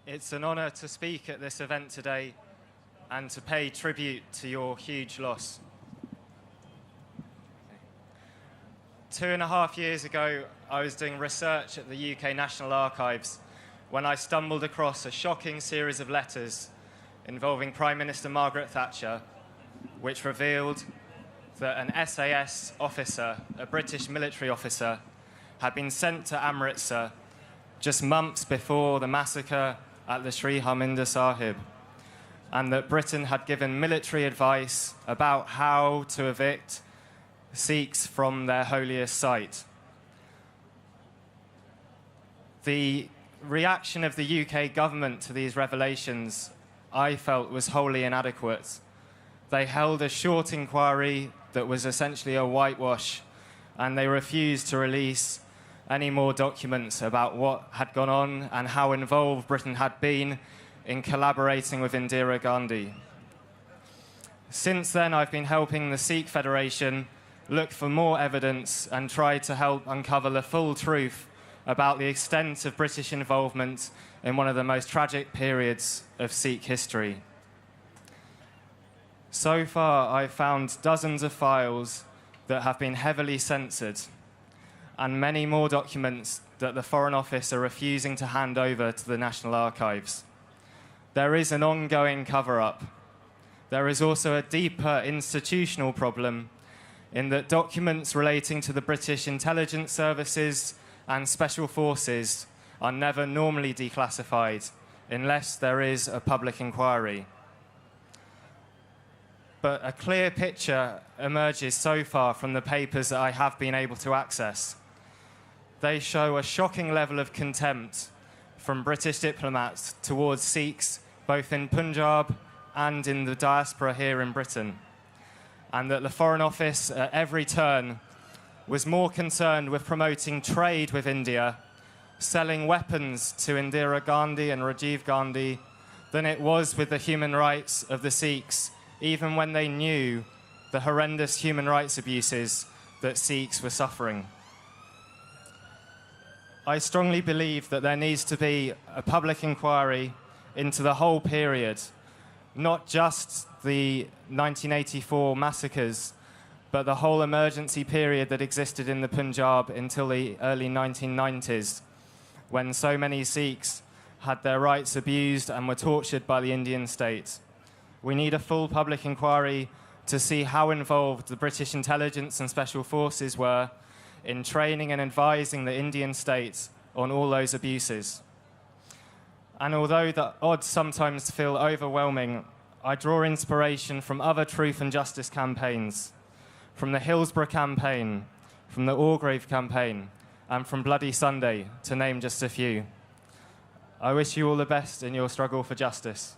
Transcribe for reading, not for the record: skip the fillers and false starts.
It's an honour to speak at this event today and to pay tribute to your huge loss. 2.5 years ago, I was doing research at the UK National Archives when I stumbled across a shocking series of letters involving Prime Minister Margaret Thatcher, which revealed that an SAS officer, a British military officer, had been sent to Amritsar just months before the massacre at the Sri Harminder Sahib, and that Britain had given military advice about how to evict Sikhs from their holiest site. The reaction of the UK government to these revelations, I felt, was wholly inadequate. They held a short inquiry that was essentially a whitewash, and they refused to release any more documents about what had gone on and how involved Britain had been in collaborating with Indira Gandhi. Since then, I've been helping the Sikh Federation look for more evidence and try to help uncover the full truth about the extent of British involvement in one of the most tragic periods of Sikh history. So far, I've found dozens of files that have been heavily censored, and many more documents that the Foreign Office are refusing to hand over to the National Archives. There is an ongoing cover-up. There is also a deeper institutional problem in that documents relating to the British intelligence services and special forces are never normally declassified unless there is a public inquiry. But a clear picture emerges so far from the papers that I have been able to access. They show a shocking level of contempt from British diplomats towards Sikhs, both in Punjab and in the diaspora here in Britain, and that the Foreign Office at every turn was more concerned with promoting trade with India, selling weapons to Indira Gandhi and Rajiv Gandhi, than it was with the human rights of the Sikhs, even when they knew the horrendous human rights abuses that Sikhs were suffering. I strongly believe that there needs to be a public inquiry into the whole period, not just the 1984 massacres, but the whole emergency period that existed in the Punjab until the early 1990s, when so many Sikhs had their rights abused and were tortured by the Indian state. We need a full public inquiry to see how involved the British intelligence and special forces were in training and advising the Indian state on all those abuses. And although the odds sometimes feel overwhelming, I draw inspiration from other truth and justice campaigns, from the Hillsborough campaign, from the Orgrave campaign, and from Bloody Sunday, to name just a few. I wish you all the best in your struggle for justice.